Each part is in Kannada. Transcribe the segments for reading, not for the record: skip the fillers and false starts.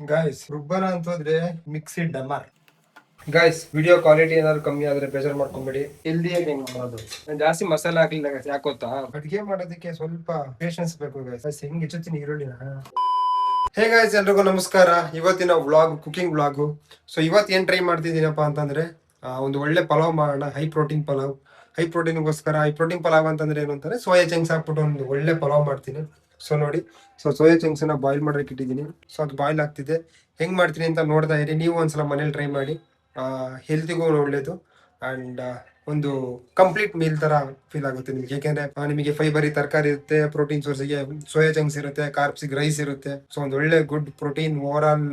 ಗಾಯ್ಸ್ ರುಬ್ಬನ ಅಂತಂದ್ರೆ ಮಿಕ್ಸಿ ಡಮರ್. ಗಾಯ್ಸ್ ವಿಡಿಯೋ ಕ್ವಾಲಿಟಿ ಏನಾದ್ರು ಕಮ್ಮಿ ಆದ್ರೆ ಬೇಜಾರ್ ಮಾಡ್ಕೊಂಬೇಡಿ. ಹೆಲ್ದಿಯಾಗಿ ಹೆಂಗ್ ಮಾಡೋದು. ನಾನು ಜಾಸ್ತಿ ಮಸಾಲೆ ಹಾಕ್ಲಿಲ್ಲ guys. ಯಾಕೆ ಗೊತ್ತಾ, ಅಡ್ಗೆ ಮಾಡೋದಕ್ಕೆ ಸ್ವಲ್ಪ ಪೇಷನ್ಸ್ ಬೇಕು ಗೈಸ್. ಹೆಂಗ್ ಹೆಚ್ಚುತ್ತೀನಿ ಈರುಳ್ಳಿನ. ಹೇ ಗಾಯ್ಸ್, ಎಲ್ರಿಗೂ ನಮಸ್ಕಾರ. ಇವತ್ತಿನ ವ್ಲಾಗ್ ಕುಕಿಂಗ್ ವ್ಲಾಗು. ಸೊ ಇವತ್ತು ಏನ್ ಟ್ರೈ ಮಾಡ್ತಿದ್ದೀನಪ್ಪ ಅಂತಂದ್ರೆ ಒಂದು ಒಳ್ಳೆ ಪಲಾವ್ ಮಾಡೋಣ. High protein pulao. ಹೈ ಪ್ರೋಟೀನ್ಗೋಸ್ಕರ ಹೈ ಪ್ರೋಟೀನ್ ಪಲಾವ್ ಅಂತಂದ್ರೆ ಏನು ಅಂತಂದ್ರೆ ಸೋಯಾ ಚಂಕ್ಸ್ ಹಾಕ್ಬಿಟ್ಟು ಒಂದು ಒಳ್ಳೆ ಪಲಾವ್ ಮಾಡ್ತೀನಿ. ಸೊ ನೋಡಿ, ಸೋಯಾ ಚಂಕ್ಸ್ ನ ಬಾಯ್ಲ್ ಮಾಡಕ್ಕೆ ಇಟ್ಟಿದ್ದೀನಿ. ಸೊ ಅದು ಬಾಯ್ಲ್ ಆಗ್ತಿದೆ. ಹೆಂಗ್ ಮಾಡ್ತೀನಿ ಅಂತ ನೋಡ್ತಾ ಇರಿ. ನೀವು ಒಂದ್ಸಲ ಮನೇಲಿ ಟ್ರೈ ಮಾಡಿ. ಹೆಲ್ತಿಗೂ ಒಳ್ಳೇದು ಅಂಡ್ ಒಂದು ಕಂಪ್ಲೀಟ್ ಮೀಲ್ ತರ ಫೀಲ್ ಆಗುತ್ತೆ ನಿಮ್ಗೆ. ಯಾಕೆಂದ್ರೆ ನಿಮಗೆ ಫೈಬರ್ ತರಕಾರಿ ಇರುತ್ತೆ, ಪ್ರೋಟೀನ್ ಸೋರ್ಸ್ಗೆ ಸೋಯಾ ಚಂಕ್ಸ್ ಇರುತ್ತೆ, ಕಾರ್ಬ್ಸ್ ರೈಸ್ ಇರುತ್ತೆ. ಸೊ ಒಂದು ಒಳ್ಳೆ ಗುಡ್ ಪ್ರೋಟೀನ್ ಓವರ್ ಆಲ್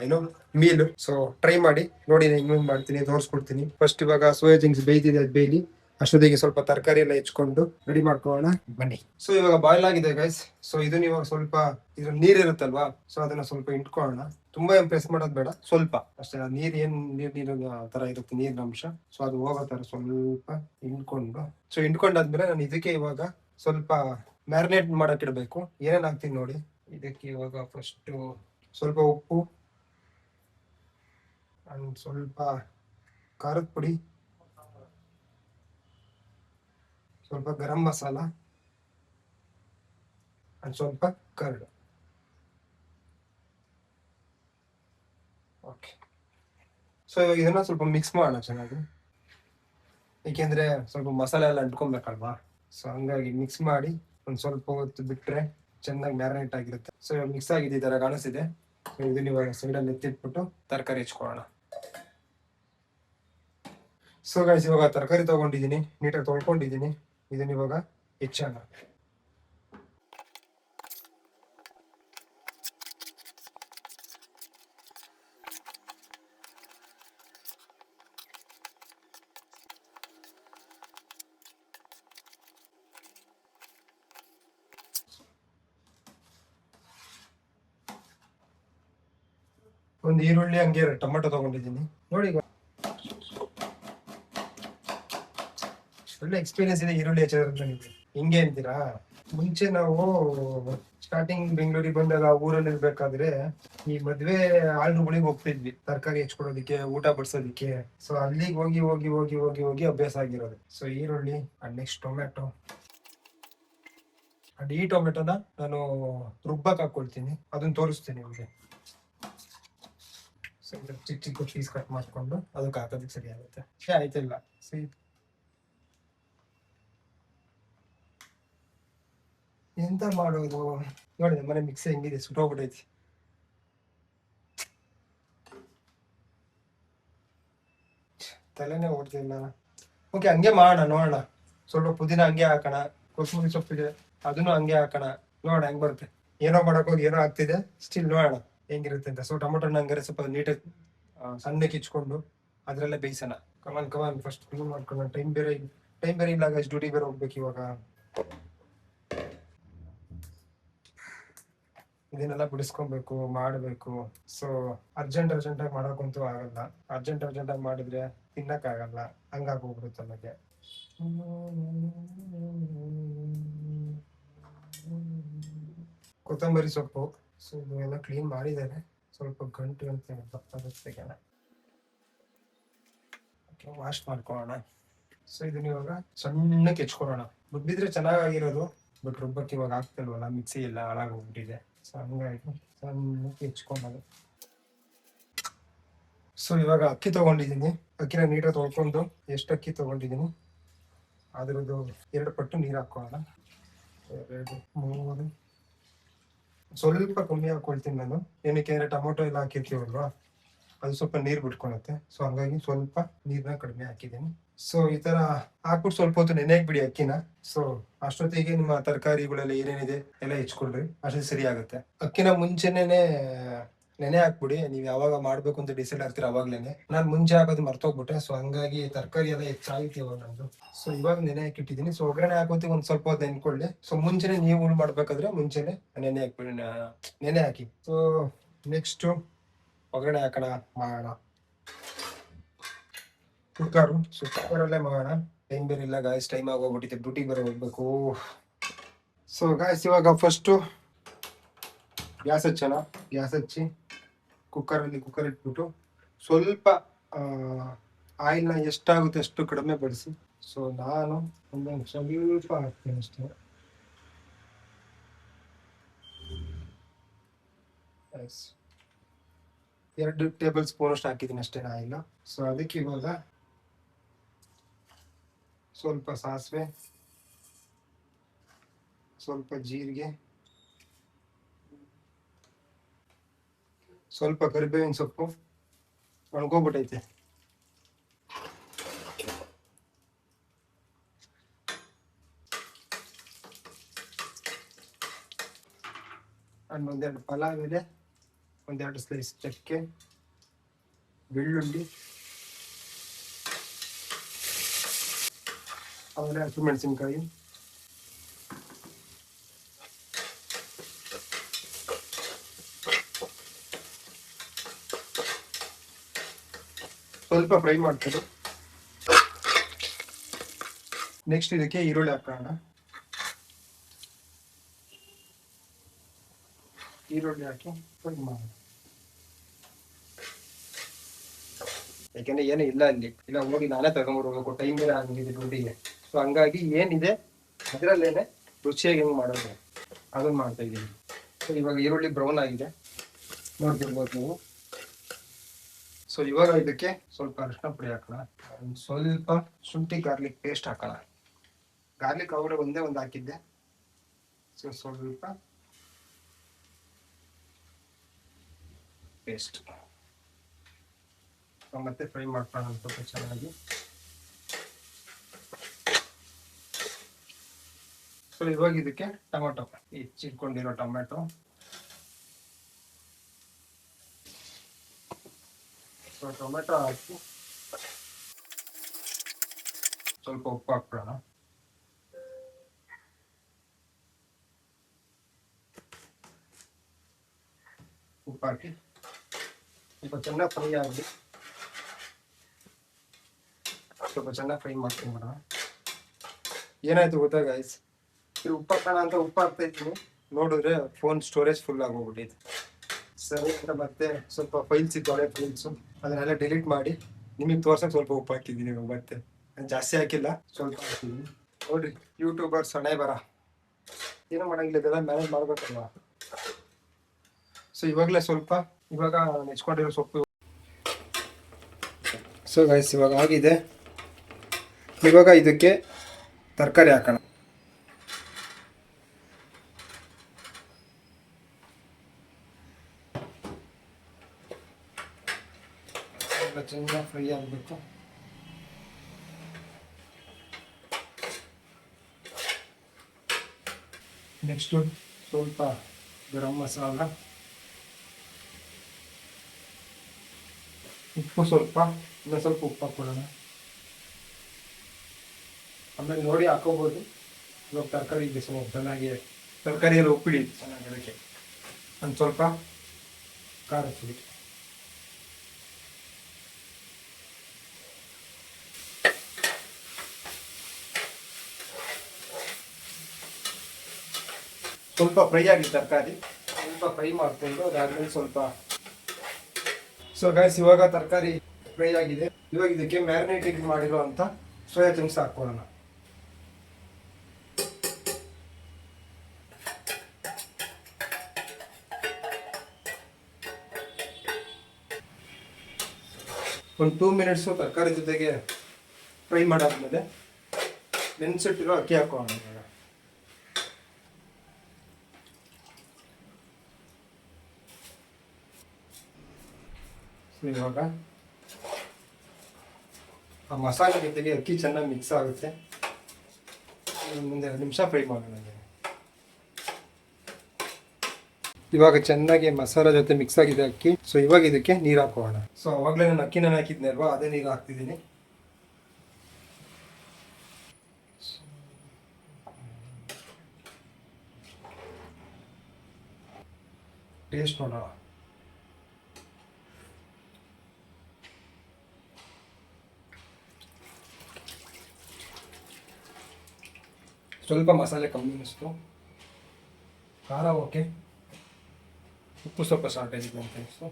ಏನೋ ಮೀಲ್. ಸೊ ಟ್ರೈ ಮಾಡಿ ನೋಡಿ, ಹೆಂಗ್ ಮಾಡ್ತೀನಿ ತೋರಿಸ್ಕೊಡ್ತೀನಿ. ಫಸ್ಟ್ ಇವಾಗ ಸೋಯಾ ಚಂಕ್ಸ್ ಬೇಯ್ತಿದೆ, ಅದು ಬೇಯ್ಲಿ ಅಷ್ಟೊತ್ತಿಗೆ ಸ್ವಲ್ಪ ತರಕಾರಿ ಎಲ್ಲ ಹೆಚ್ಕೊಂಡು ರೆಡಿ ಮಾಡ್ಕೊಳ್ಳೋಣ ಬನ್ನಿ. ಸೊ ಇವಾಗ ಬಾಯ್ಲ್ ಆಗಿದೆ ಗೈಸ್. ಸೊ ಇದನ್ನ ಇವಾಗ ಸ್ವಲ್ಪ ಇದ್ರ ನೀರ್ ಇರುತ್ತಲ್ವಾ, ಸೊ ಅದನ್ನ ಸ್ವಲ್ಪ ಇಟ್ಕೊಳ್ಳೋಣ. ತುಂಬಾ ಏನ್ ಪ್ರೆಸ್ ಮಾಡೋದು ಬೇಡ, ಸ್ವಲ್ಪ ಅಷ್ಟೇ. ನೀರ್ ನೀರು ತರ ಇರುತ್ತೆ, ನೀರಿನ ಅಂಶ. ಸೊ ಅದು ಹೋಗೋ ತರ ಸ್ವಲ್ಪ ಹಿಂಡ್ಕೊಂಡು. ಸೊ ಹಿಂಡ್ಕೊಂಡಾದ್ಮೇಲೆ ನಾನು ಇದಕ್ಕೆ ಇವಾಗ ಸ್ವಲ್ಪ ಮ್ಯಾರಿನೇಟ್ ಮಾಡಕ್ ಇಡ್ಬೇಕು. ಏನೇನ್ ಹಾಕ್ತೀನಿ ನೋಡಿ. ಇದಕ್ಕೆ ಇವಾಗ ಫಸ್ಟ್ ಸ್ವಲ್ಪ ಉಪ್ಪು ಅಂಡ್ ಸ್ವಲ್ಪ ಖಾರದ ಪುಡಿ, ಸ್ವಲ್ಪ ಗರಂ ಮಸಾಲ ಅಂಡ್ ಸ್ವಲ್ಪ ಕರ್ಡ್. ಓಕೆ. ಸೊ ಇವಾಗ ಇದನ್ನ ಸ್ವಲ್ಪ ಮಿಕ್ಸ್ ಮಾಡೋಣ ಚೆನ್ನಾಗಿ, ಏಕೆಂದ್ರೆ ಸ್ವಲ್ಪ ಮಸಾಲೆ ಎಲ್ಲ ಅಂಟ್ಕೊಬೇಕಲ್ವಾ. ಸೊ ಹಂಗಾಗಿ ಮಿಕ್ಸ್ ಮಾಡಿ ಒಂದ್ ಸ್ವಲ್ಪ ಹೊತ್ತು ಬಿಟ್ರೆ ಚೆನ್ನಾಗಿ ಮ್ಯಾರಿನೇಟ್ ಆಗಿರುತ್ತೆ. ಸೊ ಇವಾಗ ಮಿಕ್ಸ್ ಆಗಿದೆ, ಈ ತರ ಕಾಣಿಸ್ತಿದೆ. ಇದನ್ನ ಇವಾಗ ಸೈಡಲ್ಲಿ ಎತ್ತಿಟ್ಬಿಟ್ಟು ತರಕಾರಿ ಹೆಚ್ಕೊಳ್ಳೋಣ. ಸೊ ಗೈಸ್ ಇವಾಗ ತರಕಾರಿ ತಗೊಂಡಿದ್ದೀನಿ, ನೀಟಾಗಿ ತೊಳ್ಕೊಂಡಿದ್ದೀನಿ. ಇದನ್ನ ಇವಾಗ ಹೆಚ್ಚೋಣ. ಒಂದು ಈರುಳ್ಳಿ ಹಂಗೆ ಟೊಮೆಟೊ ತಗೊಂಡಿದ್ದೀನಿ ನೋಡಿ. ಒಳ್ಳೆ ಎಕ್ಸ್ಪೀರಿಯನ್ಸ್ ಇದೆ ಈರುಳ್ಳಿ ಹೆಚ್ಚೋದ್ರಿಂದ ನಿಮಗೆ. ಹಿಂಗೆ ಅಂತೀರಾ? ಮುಂಚೆ ನಾವು ಸ್ಟಾರ್ಟಿಂಗ್ ಬೆಂಗಳೂರಿಗೆ ಬಂದಾಗ ಊರಲ್ಲಿ ಇರ್ಬೇಕಾದ್ರೆ ಈ ಮದ್ವೆ ಆಳ್ರುಗಳಿಗೆ ಹೋಗ್ತಿದ್ವಿ ತರಕಾರಿ ಹೆಚ್ಕೊಡೋದಿಕ್ಕೆ, ಊಟ ಬಡ್ಸೋದಿಕ್ಕೆ. ಸೊ ಅಲ್ಲಿಗೆ ಹೋಗಿ ಹೋಗಿ ಹೋಗಿ ಹೋಗಿ ಹೋಗಿ ಅಭ್ಯಾಸ ಆಗಿರೋದು. ಸೊ ಈರುಳ್ಳಿ ಅಂಡ್ ನೆಕ್ಸ್ಟ್ ಟೊಮೆಟೊ ಅಂಡ್ ಈ ಟೊಮೆಟೊನ ನಾನು ರುಬ್ಬಕ್ ಹಾಕೊಳ್ತೀನಿ, ಅದನ್ನ ತೋರಿಸ್ತೀನಿ ನಿಮಗೆ. ಸೊ ಚಿಕ್ಕ ಚಿಕ್ಕ ಪೀಸ್ ಕಟ್ ಮಾಡ್ಕೊಂಡು ಅದಕ್ಕೆ ಹಾಕೋದಕ್ಕೆ ಸರಿ ಆಗುತ್ತೆ. ಆಯ್ತಿಲ್ಲ ಎಂತ ಮಾಡೋದು ನೋಡಿ. ಮನೆ ಮಿಕ್ಸಿ ಹೆಂಗಿದೆ, ಸುಟ್ಟೋಗ್ಬಿಟ್ಟೈತಿ. ತಲೆನೇ ಓಡ್ತಿಲ್ಲ. ಓಕೆ, ಹಂಗೆ ಮಾಡೋಣ, ನೋಡೋಣ. ಸ್ವಲ್ಪ ಪುದೀನ ಹಂಗೆ ಹಾಕೋಣ, ಕೊತ್ತಂಬರಿ ಸೊಪ್ಪಿದೆ ಅದನ್ನು ಹಂಗೆ ಹಾಕೋಣ, ನೋಡೋಣ ಹೆಂಗ್ ಬರುತ್ತೆ. ಏನೋ ಮಾಡಕ್ ಏನೋ ಆಗ್ತಿದೆ, ಸ್ಟಿಲ್ ನೋಡೋಣ ಹೆಂಗಿರುತ್ತೆ ಅಂತ. ಸೊ ಟೊಮೊಟೊನ ಹಂಗಾರೆ ಸ್ವಲ್ಪ ನೀಟಾಗಿ ಸಣ್ಣಕ್ಕೆ ಇಚ್ಕೊಂಡು ಅದ್ರಲ್ಲೇ ಬೇಯಿಸೋಣ. ಕಮಾನ್ ಕಮಾನ್, ಫಸ್ಟ್ ಕ್ಲೀನ್ ಮಾಡ್ಕೊಳ್ಳೋಣ. ಟೈಮ್ ಬೇರೆ ಇಲ್ಲ ಗೈಸ್, ಡ್ಯೂಟಿ ಬೇರೆ ಹೋಗ್ಬೇಕು ಇವಾಗ. ಇದನ್ನೆಲ್ಲ ಬಿಡಿಸ್ಕೊಬೇಕು, ಮಾಡಬೇಕು. ಸೊ ಅರ್ಜೆಂಟ್ ಆಗಿ ಮಾಡೋಕ್ಕಂತೂ ಆಗಲ್ಲ. ಅರ್ಜೆಂಟ್ ಆಗಿ ಮಾಡಿದ್ರೆ ತಿನ್ನಕ್ ಆಗಲ್ಲ, ಹಂಗಾಗೋಗ್ಬಿಡುತ್ತೆ ನಮಗೆ. ಕೊತ್ತಂಬರಿ ಸೊಪ್ಪು. ಸೊ ಇದೆಲ್ಲ ಕ್ಲೀನ್ ಮಾಡಿದ್ದಾರೆ, ಸ್ವಲ್ಪ ಗಂಟು ಅಂತ ತೆಗೆಯೋಣ. ವಾಶ್ ಮಾಡ್ಕೊಳ್ಳೋಣ. ಸೊ ಇದನ್ನ ಇವಾಗ ಸಣ್ಣಕ್ಕೆ ಹೆಚ್ಕೊಳ್ಳೋಣ. ರುಬ್ಬಿದ್ರೆ ಚೆನ್ನಾಗಿರೋದು, ಬಟ್ ರುಬ್ಬಕ್ಕೆ ಇವಾಗ ಆಗ್ತಿಲ್ವಲ್ಲ, ಮಿಕ್ಸಿ ಎಲ್ಲ ಹಾಳಾಗೋಗ್ಬಿಟ್ಟಿದೆ. ಸೊ ಹಂಗಾಗಿ ಸಣ್ಣಕ್ಕೆ ಹೆಚ್ಕೊಳ್ಳೋದು. ಸೊ ಇವಾಗ ಅಕ್ಕಿ ತಗೊಂಡಿದ್ದೀನಿ. ಅಕ್ಕಿನ ನೀಟಾಗಿ ತೊಳ್ಕೊಂಡು, ಎಷ್ಟು ಅಕ್ಕಿ ತಗೊಂಡಿದ್ದೀನಿ ಅದ್ರದ್ದು 2 ಪಟ್ಟು ನೀರು ಹಾಕೋಣ. 2, 3, ಸ್ವಲ್ಪ ಕಮ್ಮಿ ಹಾಕೊಳ್ತೀನಿ ನಾನು. ಏನಕ್ಕೆ ಅಂದ್ರೆ ಟೊಮೊಟೊ ಎಲ್ಲ ಹಾಕಿರ್ತೀವಲ್ವಾ, ಅದು ಸ್ವಲ್ಪ ನೀರು ಬಿಟ್ಕೊಳತ್ತೆ. ಸೊ ಹಂಗಾಗಿ ಸ್ವಲ್ಪ ನೀರನ್ನ ಕಡಿಮೆ ಹಾಕಿದ್ದೀನಿ. ಸೊ ಈ ತರ ಹಾಕ್ಬಿಟ್ಟು ಸ್ವಲ್ಪ ಹೊತ್ತು ನೆನೆಯಕ್ ಬಿಡಿ ಅಕ್ಕಿನ. ಸೊ ಅಷ್ಟೊತ್ತಿಗೆ ನಿಮ್ಮ ತರಕಾರಿಗಳೆಲ್ಲ ಏನೇನಿದೆ ಎಲ್ಲ ಹೆಚ್ಕೊಳ್ರಿ, ಅಷ್ಟೊತ್ತಿಗೆ ಸರಿ ಆಗುತ್ತೆ. ಅಕ್ಕಿನ ಮುಂಚೆನೆ ನೆನೆ ಹಾಕ್ಬಿಡಿ. ನೀವು ಯಾವಾಗ ಮಾಡ್ಬೇಕು ಅಂತ ಡಿಸೈಡ್ ಆಗ್ತೀರಾ ಅವಾಗ್ಲೇನೆ. ನಾನು ಮುಂಚೆ ಹಾಕೋದು ಮರ್ತೋಗ್ಬಿಟ್ಟೆ. ಸೊ ಹಂಗಾಗಿ ತರಕಾರಿ ಎಲ್ಲ ಹೆಚ್ಚಾಗಿತ್ತು ಇವಾಗ ನಂದು. ಸೊ ಇವಾಗ ನೆನೆ ಹಾಕಿಟ್ಟಿದ್ದೀನಿ. ಸೊ ಒಗ್ಗರಣೆ ಹಾಕೋತಿ ಒಂದ್ ಸ್ವಲ್ಪ ಹೊತ್ತು ನೆನ್ಕೊಳ್ಳಿ. ಸೊ ಮುಂಚೆನೆ ನೀವು ಮಾಡ್ಬೇಕಾದ್ರೆ ಮುಂಚೆನೆ ನೆನೆ ಹಾಕ್ಬಿಡಿ, ನೆನೆ ಹಾಕಿ. ಸೊ ನೆಕ್ಸ್ಟ್ ಒಗ್ಗರಣೆ ಹಾಕೋಣ, ಮಾಡೋಣ. ಕುಕ್ಕರಲ್ಲೇ ಮಾಡೋಣ. ಟೈಮ್ ಬೇರೆ ಇಲ್ಲ ಗಾಯ್ಸ್, ಟೈಮ್ ಆಗೋಗ್ಬಿಟ್ಟಿದೆ, ಡ್ಯೂಟಿಗೆ ಬೇರೆ ಹೋಗ್ಬೇಕು. ಸೊ ಗಾಯ್ಸ್ ಇವಾಗ ಫಸ್ಟು ಗ್ಯಾಸ್ ಹಚ್ಚೋಣ. ಗ್ಯಾಸ್ ಹಚ್ಚಿ ಕುಕ್ಕರ್ ಇಟ್ಬಿಟ್ಟು ಸ್ವಲ್ಪ ಆಯಿಲ್ನ ಎಷ್ಟಾಗುತ್ತೆ ಅಷ್ಟು ಕಡಿಮೆ ಬಳಸಿ. ಸೊ ನಾನು ಒಂದೊಂದು ಸ್ವಲ್ಪ ಹಾಕ್ತೀನಿ ಅಷ್ಟೇ. 2 ಟೇಬಲ್ ಸ್ಪೂನ್ ಅಷ್ಟು ಹಾಕಿದ್ದೀನಿ ಅಷ್ಟೇ ಆಯಿಲ್. ಸೊ ಅದಕ್ಕೆ ಇವಾಗ ಸ್ವಲ್ಪ ಸಾಸಿವೆ, ಸ್ವಲ್ಪ ಜೀರಿಗೆ, ಸ್ವಲ್ಪ ಕರಿಬೇವಿನ ಸೊಪ್ಪು ಒಣಗೋಗ್ಬಿಟ್ಟೈತೆ. ಅಂಡ್ ಒಂದೆರಡು ಪಲಾವ್ ಎಲೆ, ಒಂದೆರಡು ಸ್ಲೈಸ್ ಚಕ್ಕೆ, ಬೆಳ್ಳುಳ್ಳಿ, ಆಮೇಲೆ ಹಸಿಮೆಣಸಿನ್ಕಾಯಿ, ಸ್ವಲ್ಪ ಫ್ರೈ ಮಾಡ್ತಾರೆ. ನೆಕ್ಸ್ಟ್ ಇದಕ್ಕೆ ಈರುಳ್ಳಿ ಹಾಕೋಣ. ಈರುಳ್ಳಿ ಹಾಕಿ ಫ್ರೈ ಮಾಡೋಣ. ಯಾಕೆಂದ್ರೆ ಏನು ಇಲ್ಲ ಅಲ್ಲಿ, ಇಲ್ಲ ಹೋಗಿ ನಾನೇ ತಗೊಂಡ್ಬರ್ಬೇಕು, ಟೈಮ್ ಬೇರೆ ಆಗಿದೆ ಡ್ಯೂಟಿಗೆ. ಸೊ ಹಂಗಾಗಿ ಏನಿದೆ ಅದರಲ್ಲೇನೆ ರುಚಿಯಾಗಿ ಹೆಂಗೆ ಮಾಡೋದು ಅದನ್ನ ಮಾಡ್ತಾ ಇದ್ದೀನಿ. ಸೊ ಇವಾಗ ಈರುಳ್ಳಿ ಬ್ರೌನ್ ಆಗಿದೆ, ನೋಡ್ತಿರ್ಬೋದು ನೀವು. ಸೊ ಇವಾಗ ಇದಕ್ಕೆ ಸ್ವಲ್ಪ ಅರಿಶಿನ ಪುಡಿ ಹಾಕೋಣ, ಸ್ವಲ್ಪ ಶುಂಠಿ ಗಾರ್ಲಿಕ್ ಪೇಸ್ಟ್ ಹಾಕೋಣ. ಗಾರ್ಲಿಕ್ ಅವರೇ ಒಂದೇ ಒಂದು ಹಾಕಿದ್ದೆ. ಸೊ ಸ್ವಲ್ಪ ಪೇಸ್ಟ್ ಮತ್ತೆ ಫ್ರೈ ಮಾಡ್ಕೊಳ್ಳೋಣ ಸ್ವಲ್ಪ ಚೆನ್ನಾಗಿ. ಸೊ ಇವಾಗ ಇದಕ್ಕೆ ಟೊಮೆಟೊ, ಹೆಚ್ಚಿಟ್ಕೊಂಡಿರೋ ಟೊಮೆಟೊ, ಸೊ ಟೊಮೆಟೊ ಹಾಕಿ ಸ್ವಲ್ಪ ಉಪ್ಪು ಹಾಕ್ಬಿಡೋಣ. ಉಪ್ಪು ಹಾಕಿ ಸ್ವಲ್ಪ ಚೆನ್ನಾಗಿ ಫ್ರೈ ಆಗಲಿ, ಸ್ವಲ್ಪ ಚೆನ್ನಾಗಿ ಫ್ರೈ ಮಾಡ್ಕೊಂಡ್ಬಿಡೋಣ. ಏನಾಯ್ತು ಗೊತ್ತಾ ಗೈಸ್, ಉಪ್ಪು ಹಾಕೋಣ ಅಂತ ಉಪ್ಪು ಹಾಕ್ತಾ ಇದ್ದೀನಿ, ನೋಡಿದ್ರೆ ಫೋನ್ ಸ್ಟೋರೇಜ್ ಫುಲ್ ಆಗೋಗ್ಬಿಟ್ಟಿದೆ. ಸರಿ ಅಂತ ಮತ್ತೆ ಸ್ವಲ್ಪ ಫೈಲ್ಸ್ ಇತ್ತು, ಹಳೆ ಫೈಲ್ಸು, ಅದನ್ನೆಲ್ಲ ಡಿಲೀಟ್ ಮಾಡಿ ನಿಮಗೆ ತೋರ್ಸಕ್ಕೆ ಸ್ವಲ್ಪ ಉಪ್ಪು ಹಾಕಿದ್ದೀನಿ. ಮತ್ತೆ ನಾನು ಜಾಸ್ತಿ ಹಾಕಿಲ್ಲ, ಸ್ವಲ್ಪ ಹಾಕಿದ್ದೀನಿ. ನೋಡ್ರಿ ಯೂಟ್ಯೂಬರ್ಸ್ ಹಣೆ ಬರ, ಏನೋ ಮಾಡಂಗಿಲ್ಲ, ಇದೆಲ್ಲ ಮ್ಯಾನೇಜ್ ಮಾಡ್ಬೇಕಲ್ವಾ. ಸೊ ಇವಾಗ ನೆಚ್ಕೊಂಡಿರೋ ಸೊಪ್ಪು. ಸೊ ಗೈಸ್ ಇವಾಗ ಆಗಿದೆ. ಇವಾಗ ಇದಕ್ಕೆ ತರಕಾರಿ ಹಾಕೋಣ. ಚೆನ್ನಾಗಿ ಫ್ರೈ ಆಗಬೇಕು. ನೆಕ್ಸ್ಟು ಸ್ವಲ್ಪ ಗರಂ ಮಸಾಲ, ಉಪ್ಪು ಸ್ವಲ್ಪ, ಇನ್ನೂ ಸ್ವಲ್ಪ ಉಪ್ಪು ಹಾಕ್ಕೊಳ್ಳೋಣ. ಆಮೇಲೆ ನೋಡಿ ಹಾಕೋಬೋದು. ಇವಾಗ ತರಕಾರಿ ಇದೆ ಸ್ವಲ್ಪ ಚೆನ್ನಾಗಿ, ತರಕಾರಿ ಎಲ್ಲ ಉಪ್ಪಿಡಿ ಚೆನ್ನಾಗಿ, ಅದಕ್ಕೆ ಒಂದು ಸ್ವಲ್ಪ ಖಾರ ಪುಡಿ, ಸ್ವಲ್ಪ ಫ್ರೈ ಆಗಿ ತರಕಾರಿ ಸ್ವಲ್ಪ ಫ್ರೈ ಮಾಡ್ಕೊಂಡು ಅದಾದ್ಮೇಲೆ ಸ್ವಲ್ಪ. ಸೊ ಗೈಸ್ ಇವಾಗ ತರಕಾರಿ ಫ್ರೈ ಆಗಿದೆ. ಇವಾಗ ಇದಕ್ಕೆ ಮ್ಯಾರಿನೇಟೆಡ್ ಮಾಡಿರೋ ಅಂತ ಸೋಯಾ ಚಂಕ್ಸ್ ಹಾಕೊಳ್ಳೋಣ. ಒಂದು 2 ಮಿನಿಟ್ಸು ತರಕಾರಿ ಜೊತೆಗೆ ಫ್ರೈ ಮಾಡಾದ್ಮೇಲೆ ನೆನೆಸಿಟ್ಟಿರೋ ಅಕ್ಕಿ ಹಾಕೋಣ. ಇವಾಗ ಆ ಮಸಾಲೆ ಜೊತೆಗೆ ಅಕ್ಕಿ ಚೆನ್ನಾಗಿ ಮಿಕ್ಸ್ ಆಗುತ್ತೆ. ಒಂದೆರಡು ನಿಮಿಷ ಫ್ರೈ ಮಾಡೋಣ. ಇವಾಗ ಚೆನ್ನಾಗಿ ಮಸಾಲ ಜೊತೆ ಮಿಕ್ಸ್ ಆಗಿದೆ ಅಕ್ಕಿ. ಸೊ ಇವಾಗ ಇದಕ್ಕೆ ನೀರು ಹಾಕೋಣ. ಸೊ ಅವಾಗಲೇ ನಾನು ಅಕ್ಕಿನ ಹಾಕಿದ್ನೆ ಅಲ್ವಾ, ಅದೇ ನೀರು ಹಾಕ್ತಿದ್ದೀನಿ. ಟೇಸ್ಟ್ ನೋಡೋಣ. ಸ್ವಲ್ಪ ಮಸಾಲೆ ಕಮ್ಮಿ ಅನಿಸ್ತು, ಖಾರ ಓಕೆ, ಉಪ್ಪು ಸ್ವಲ್ಪ ಶಾರ್ಟೇಜ್ ಇದೆ ಅಂತ ಅನಿಸ್ತು.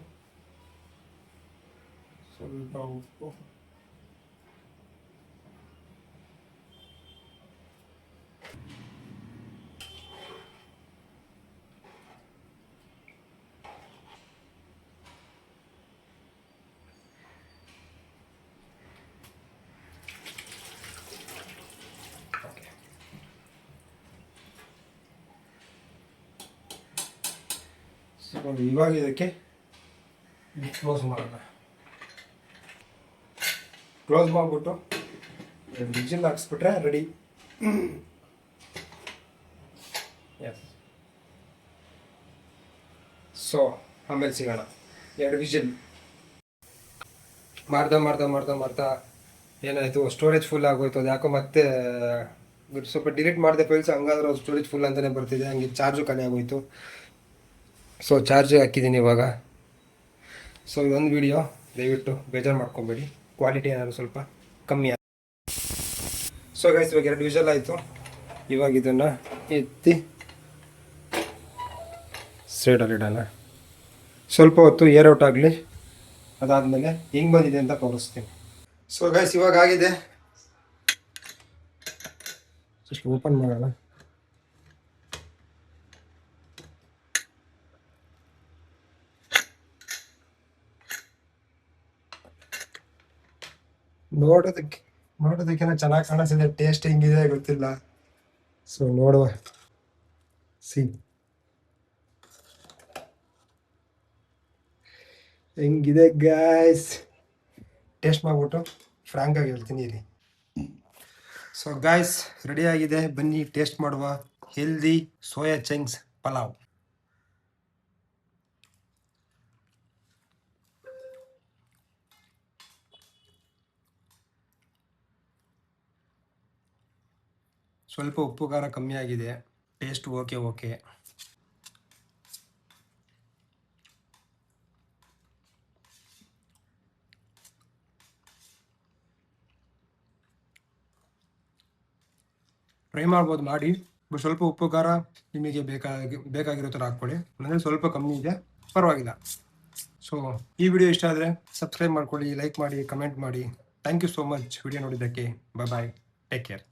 ಸ್ವಲ್ಪ ಉಪ್ಪು. ಇವಾಗ ಇದಕ್ಕೆ ಕ್ಲೋಸ್ ಮಾಡೋಣ. ಕ್ಲೋಸ್ ಮಾಡಿಬಿಟ್ಟು ವಿಜಿಲ್ ಹಾಕ್ಸ್ಬಿಟ್ರೆ ರೆಡಿ. ಎಸ್. ಸೊ ಆಮೇಲೆ ಸಿಗೋಣ. 2 ವಿಜಿಲ್ ಮಾಡ್ತಾ ಏನಾಯಿತು, ಸ್ಟೋರೇಜ್ ಫುಲ್ ಆಗೋಯ್ತು. ಅದು ಯಾಕೋ ಮತ್ತೆ ಸ್ವಲ್ಪ ಡಿಲೀಟ್ ಮಾಡಿದೆ ಫೈಲ್ಸ್, ಹಂಗಾದ್ರೆ ಅದು ಸ್ಟೋರೇಜ್ ಫುಲ್ ಅಂತಲೇ ಬರ್ತಿದೆ. ಹಂಗೆ ಚಾರ್ಜು ಖಾಲಿ ಆಗೋಯ್ತು. ಸೊ ಚಾರ್ಜ್ ಹಾಕಿದ್ದೀನಿ ಇವಾಗ. ಸೊ ಇದೊಂದು ವಿಡಿಯೋ ದಯವಿಟ್ಟು ಬೇಜಾರು ಮಾಡ್ಕೊಬೇಡಿ, ಕ್ವಾಲಿಟಿ ಏನಾದರೂ ಸ್ವಲ್ಪ ಕಮ್ಮಿ ಆಗಿದೆ. ಸೊ ಗೈಸ್, ಇವಾಗ 2 ವಿಷಲ್ ಆಯಿತು. ಇವಾಗ ಇದನ್ನು ಎತ್ತಿ ಸೈಡಲ್ಲಿ ಇಡೋಣ. ಸ್ವಲ್ಪ ಹೊತ್ತು ಏರ್ ಔಟ್ ಆಗಲಿ, ಅದಾದಮೇಲೆ ಹೆಂಗೆ ಬಂದಿದೆ ಅಂತ ತೋರಿಸ್ತೀನಿ. ಸೊ ಗೈಸ್, ಇವಾಗ ಆಗಿದೆ. ಜಸ್ಟ್ ಓಪನ್ ಮಾಡೋಣ. ನೋಡೋದಕ್ಕಿಂತ ಚೆನ್ನಾಗಿ ಕಾಣಿಸ್ತಿದೆ. ಟೇಸ್ಟ್ ಹೆಂಗಿದೆ ಗೊತ್ತಿಲ್ಲ. ಸೊ ನೋಡುವ. ಹೆಂಗಿದೆ ಗಾಯ್ಸ್, ಟೇಸ್ಟ್ ಮಾಡಿಬಿಟ್ಟು ಫ್ರಾಂಕ್ ಆಗಿ ಹೇಳ್ತೀನಿ ರೀ. ಸೊ ಗಾಯ್ಸ್, ರೆಡಿ ಆಗಿದೆ, ಬನ್ನಿ ಟೇಸ್ಟ್ ಮಾಡುವ. Healthy soya chunks pulao. ಸ್ವಲ್ಪ ಉಪ್ಪು ಖಾರ ಕಮ್ಮಿ ಆಗಿದೆ, ಟೇಸ್ಟ್ ಓಕೆ. ಟ್ರೈ ಮಾಡ್ಬೋದು, ಮಾಡಿ. ಬಟ್ ಸ್ವಲ್ಪ ಉಪ್ಪು ಖಾರ ನಿಮಗೆ ಬೇಕಾಗಿರೋ ಥರ ಹಾಕ್ಕೊಳ್ಳಿ. ಅಂದರೆ ಸ್ವಲ್ಪ ಕಮ್ಮಿ ಇದೆ, ಪರವಾಗಿಲ್ಲ. ಸೊ ಈ ವಿಡಿಯೋ ಇಷ್ಟ ಆದರೆ ಸಬ್ಸ್ಕ್ರೈಬ್ ಮಾಡ್ಕೊಳ್ಳಿ, ಲೈಕ್ ಮಾಡಿ, ಕಮೆಂಟ್ ಮಾಡಿ. Thank you so much video ನೋಡಿದ್ದಕ್ಕೆ. Bye, take care.